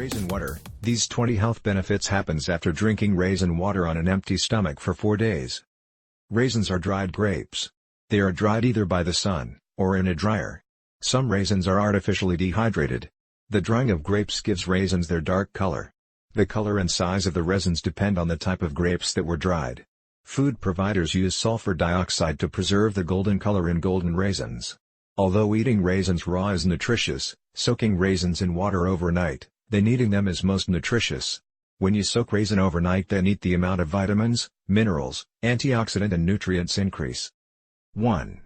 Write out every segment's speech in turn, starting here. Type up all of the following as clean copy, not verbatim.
Raisin water. These 20 health benefits happens after drinking raisin water on an empty stomach for 4 days. Raisins are dried grapes. They are dried either by the sun, or in a dryer. Some raisins are artificially dehydrated. The drying of grapes gives raisins their dark color. The color and size of the resins depend on the type of grapes that were dried. Food providers use sulfur dioxide to preserve the golden color in golden raisins. Although eating raisins raw is nutritious, soaking raisins in water overnight, then eating them is most nutritious. When you soak raisin overnight, then eat, the amount of vitamins, minerals, antioxidant and nutrients increase. 1.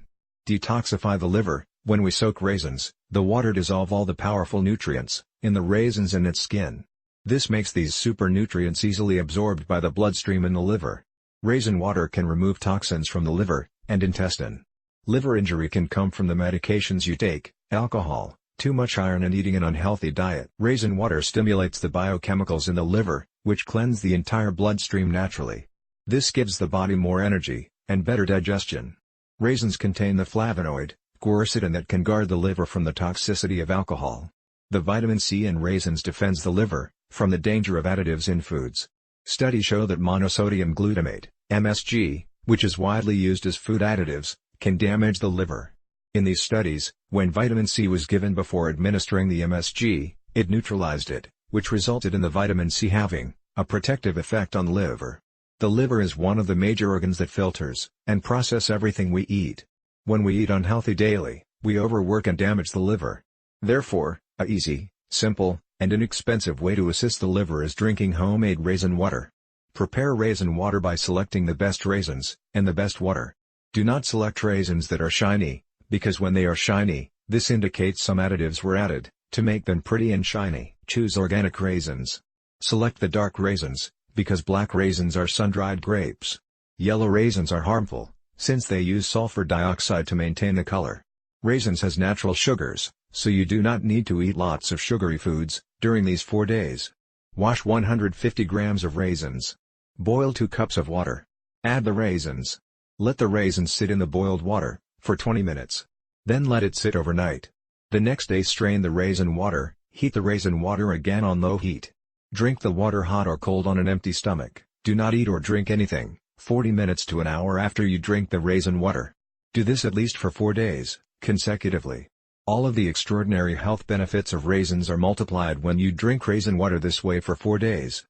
Detoxify the liver. When we soak raisins, the water dissolve all the powerful nutrients in the raisins and its skin. This makes these super nutrients easily absorbed by the bloodstream in the liver. Raisin water can remove toxins from the liver and intestine. Liver injury can come from the medications you take, alcohol, too much iron and eating an unhealthy diet. Raisin water stimulates the biochemicals in the liver, which cleanse the entire bloodstream naturally. This gives the body more energy and better digestion. Raisins contain the flavonoid, quercetin, that can guard the liver from the toxicity of alcohol. The vitamin C in raisins defends the liver from the danger of additives in foods. Studies show that monosodium glutamate, MSG, which is widely used as food additives, can damage the liver. In these studies, when vitamin C was given before administering the MSG, it neutralized it, which resulted in the vitamin C having a protective effect on the liver. The liver is one of the major organs that filters and process everything we eat. When we eat unhealthy daily, we overwork and damage the liver. Therefore, a easy, simple, and inexpensive way to assist the liver is drinking homemade raisin water. Prepare raisin water by selecting the best raisins and the best water. Do not select raisins that are shiny, because when they are shiny, this indicates some additives were added to make them pretty and shiny. Choose organic raisins. Select the dark raisins, because black raisins are sun-dried grapes. Yellow raisins are harmful, since they use sulfur dioxide to maintain the color. Raisins has natural sugars, so you do not need to eat lots of sugary foods during these 4 days. Wash 150 grams of raisins. Boil 2 cups of water. Add the raisins. Let the raisins sit in the boiled water for 20 minutes. Then let it sit overnight. The next day strain the raisin water, heat the raisin water again on low heat. Drink the water hot or cold on an empty stomach. Do not eat or drink anything 40 minutes to an hour after you drink the raisin water. Do this at least for 4 days, consecutively. All of the extraordinary health benefits of raisins are multiplied when you drink raisin water this way for 4 days.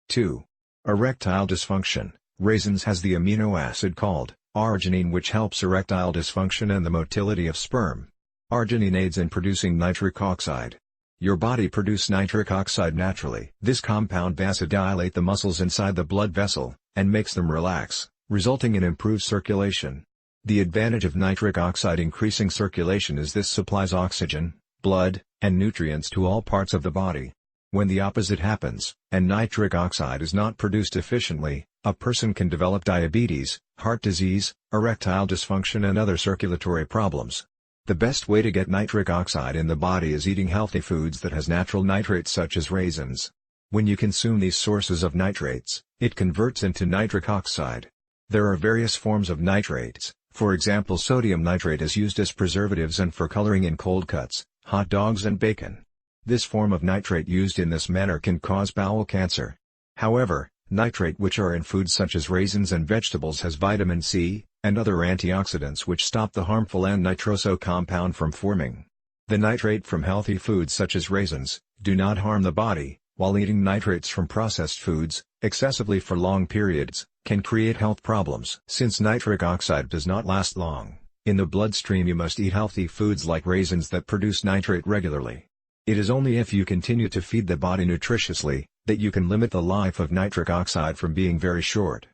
2. Erectile dysfunction. Raisins has the amino acid called arginine, which helps erectile dysfunction and the motility of sperm. Arginine aids in producing nitric oxide. Your body produces nitric oxide naturally. This compound vasodilates the muscles inside the blood vessel, and makes them relax, resulting in improved circulation. The advantage of nitric oxide increasing circulation is this supplies oxygen, blood, and nutrients to all parts of the body. When the opposite happens, and nitric oxide is not produced efficiently, a person can develop diabetes, heart disease, erectile dysfunction and other circulatory problems. The best way to get nitric oxide in the body is eating healthy foods that has natural nitrates such as raisins. When you consume these sources of nitrates, it converts into nitric oxide. There are various forms of nitrates. For example, sodium nitrate is used as preservatives and for coloring in cold cuts, hot dogs and bacon. This form of nitrate used in this manner can cause bowel cancer. However, nitrate which are in foods such as raisins and vegetables has vitamin C, and other antioxidants which stop the harmful N-nitroso compound from forming. The nitrate from healthy foods such as raisins, do not harm the body, while eating nitrates from processed foods, excessively for long periods, can create health problems. Since nitric oxide does not last long in the bloodstream, you must eat healthy foods like raisins that produce nitrate regularly. It is only if you continue to feed the body nutritiously, that you can limit the life of nitric oxide from being very short.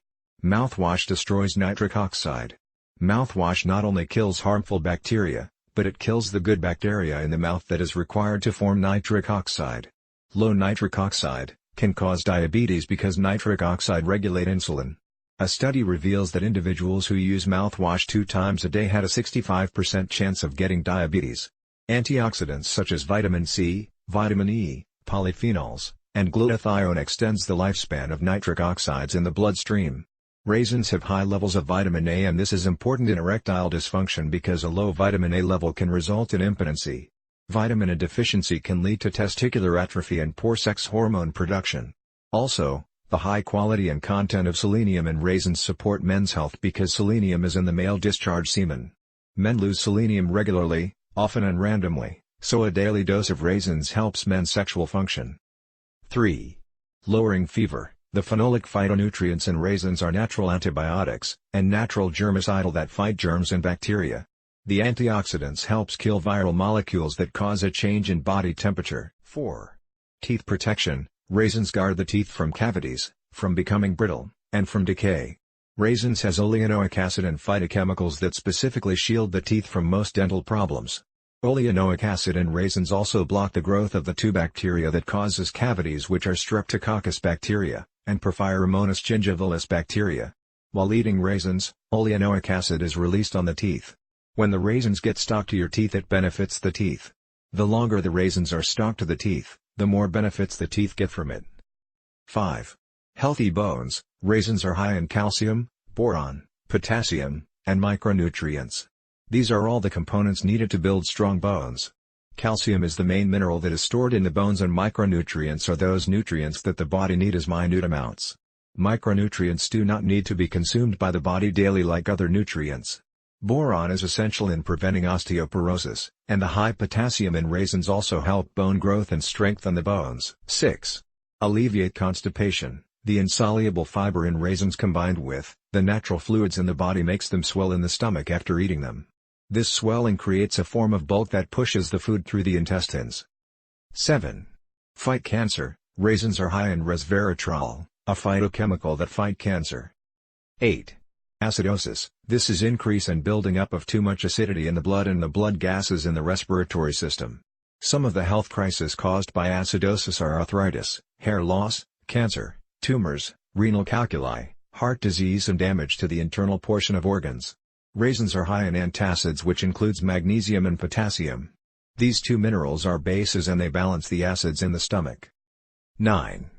Mouthwash destroys nitric oxide. Mouthwash not only kills harmful bacteria, but it kills the good bacteria in the mouth that is required to form nitric oxide. Low nitric oxide can cause diabetes because nitric oxide regulate insulin. A study reveals that individuals who use mouthwash 2 times a day had a 65% chance of getting diabetes. Antioxidants such as vitamin C, vitamin E, polyphenols, and glutathione extends the lifespan of nitric oxides in the bloodstream. Raisins have high levels of vitamin A, and this is important in erectile dysfunction because a low vitamin A level can result in impotency. Vitamin A deficiency can lead to testicular atrophy and poor sex hormone production. Also, the high quality and content of selenium in raisins support men's health because selenium is in the male discharge semen. Men lose selenium regularly, often and randomly, so a daily dose of raisins helps men's sexual function. 3. Lowering fever. The phenolic phytonutrients in raisins are natural antibiotics, and natural germicidal that fight germs and bacteria. The antioxidants helps kill viral molecules that cause a change in body temperature. 4. Teeth protection. Raisins guard the teeth from cavities, from becoming brittle, and from decay. Raisins has oleanoic acid and phytochemicals that specifically shield the teeth from most dental problems. Oleanoic acid in raisins also block the growth of the two bacteria that causes cavities, which are Streptococcus bacteria, and Porphyromonas gingivalis bacteria. While eating raisins, oleanoic acid is released on the teeth. When the raisins get stuck to your teeth, it benefits the teeth. The longer the raisins are stuck to the teeth, the more benefits the teeth get from it. 5. Healthy bones. Raisins are high in calcium, boron, potassium, and micronutrients. These are all the components needed to build strong bones. Calcium is the main mineral that is stored in the bones, and micronutrients are those nutrients that the body needs as minute amounts. Micronutrients do not need to be consumed by the body daily like other nutrients. Boron is essential in preventing osteoporosis, and the high potassium in raisins also help bone growth and strengthen the bones. 6. Alleviate constipation. The insoluble fiber in raisins combined with the natural fluids in the body makes them swell in the stomach after eating them. This swelling creates a form of bulk that pushes the food through the intestines. 7. Fight cancer. Raisins are high in resveratrol, a phytochemical that fight cancer. 8. Acidosis. This is increase and building up of too much acidity in the blood and the blood gases in the respiratory system. Some of the health crises caused by acidosis are arthritis, hair loss, cancer, tumors, renal calculi, heart disease, and damage to the internal portion of organs. Raisins are high in antacids, which includes magnesium and potassium. These two minerals are bases and they balance the acids in the stomach. 9.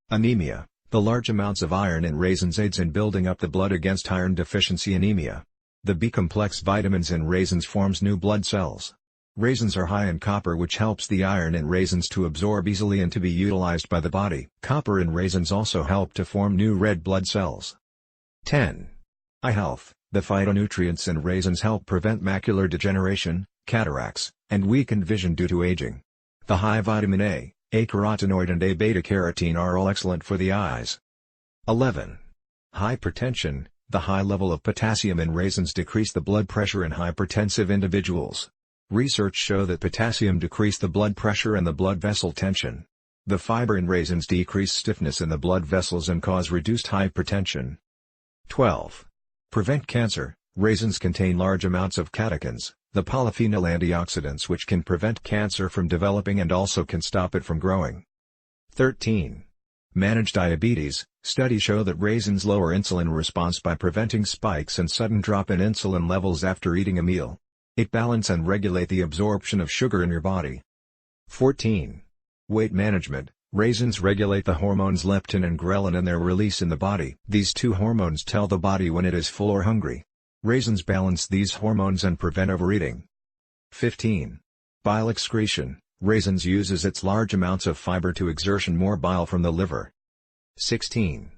Anemia. The large amounts of iron in raisins aids in building up the blood against iron deficiency anemia. The B-complex vitamins in raisins forms new blood cells. Raisins are high in copper, which helps the iron in raisins to absorb easily and to be utilized by the body. Copper in raisins also help to form new red blood cells. 10. Eye health. The phytonutrients in raisins help prevent macular degeneration, cataracts, and weakened vision due to aging. The high vitamin A carotenoid and A beta-carotene are all excellent for the eyes. 11. Hypertension. The high level of potassium in raisins decrease the blood pressure in hypertensive individuals. Research show that potassium decrease the blood pressure and the blood vessel tension. The fiber in raisins decrease stiffness in the blood vessels and cause reduced hypertension. 12. Prevent cancer. Raisins contain large amounts of catechins, the polyphenol antioxidants which can prevent cancer from developing and also can stop it from growing. 13. Manage diabetes. Studies show that raisins lower insulin response by preventing spikes and sudden drop in insulin levels after eating a meal. It balance and regulate the absorption of sugar in your body. 14. Weight management. Raisins regulate the hormones leptin and ghrelin and their release in the body. These two hormones tell the body when it is full or hungry. Raisins balance these hormones and prevent overeating. 15. Bile excretion. Raisins uses its large amounts of fiber to exertion more bile from the liver. 16.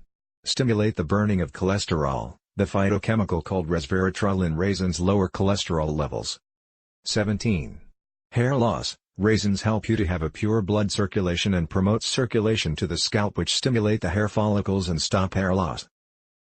Stimulate the burning of cholesterol. The phytochemical called resveratrol in raisins lower cholesterol levels. 17. Hair loss. Raisins help you to have a pure blood circulation and promotes circulation to the scalp, which stimulate the hair follicles and stop hair loss.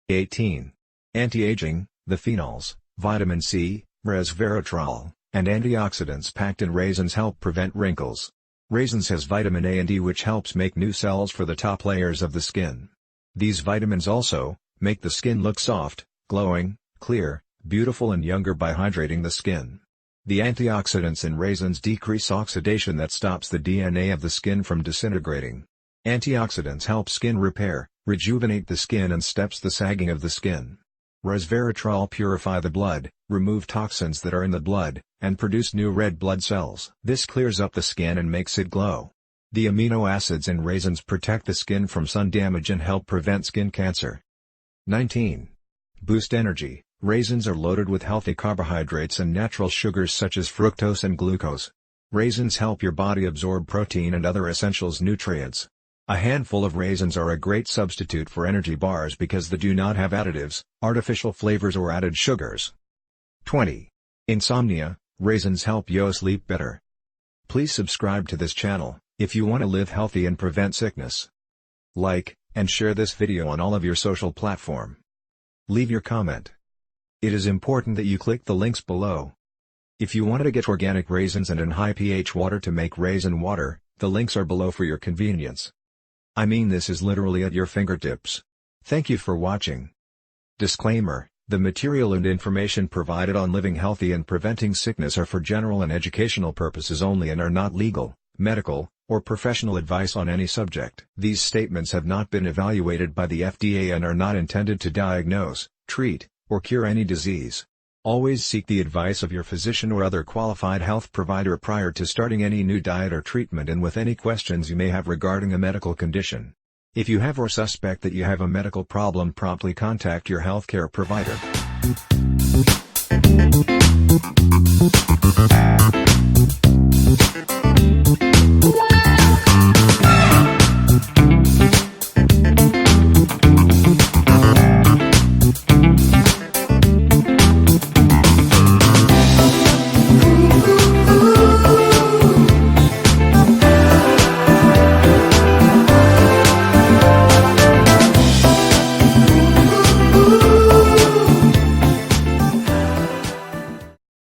18. Anti-aging. The phenols, vitamin C, resveratrol, and antioxidants packed in raisins help prevent wrinkles. Raisins has vitamin A and E, which helps make new cells for the top layers of the skin. These vitamins also make the skin look soft, glowing, clear, beautiful and younger by hydrating the skin. The antioxidants in raisins decrease oxidation that stops the DNA of the skin from disintegrating. Antioxidants help skin repair, rejuvenate the skin and stops the sagging of the skin. Resveratrol purify the blood, remove toxins that are in the blood, and produce new red blood cells. This clears up the skin and makes it glow. The amino acids in raisins protect the skin from sun damage and help prevent skin cancer. 19. Boost energy. Raisins are loaded with healthy carbohydrates and natural sugars such as fructose and glucose. Raisins help your body absorb protein and other essentials nutrients. A handful of raisins are a great substitute for energy bars because they do not have additives, artificial flavors or added sugars. 20. Insomnia, raisins help you sleep better. Please subscribe to this channel, if you want to live healthy and prevent sickness. Like, and share this video on all of your social platform. Leave your comment. It is important that you click the links below. If you want to get organic raisins and in high pH water to make raisin water, the links are below for your convenience. I mean, this is literally at your fingertips. Thank you for watching. Disclaimer: the material and information provided on living healthy and preventing sickness are for general and educational purposes only and are not legal, medical, or professional advice on any subject. These statements have not been evaluated by the FDA and are not intended to diagnose, treat, or cure any disease. Always seek the advice of your physician or other qualified health provider prior to starting any new diet or treatment and with any questions you may have regarding a medical condition. If you have or suspect that you have a medical problem, promptly contact your healthcare provider.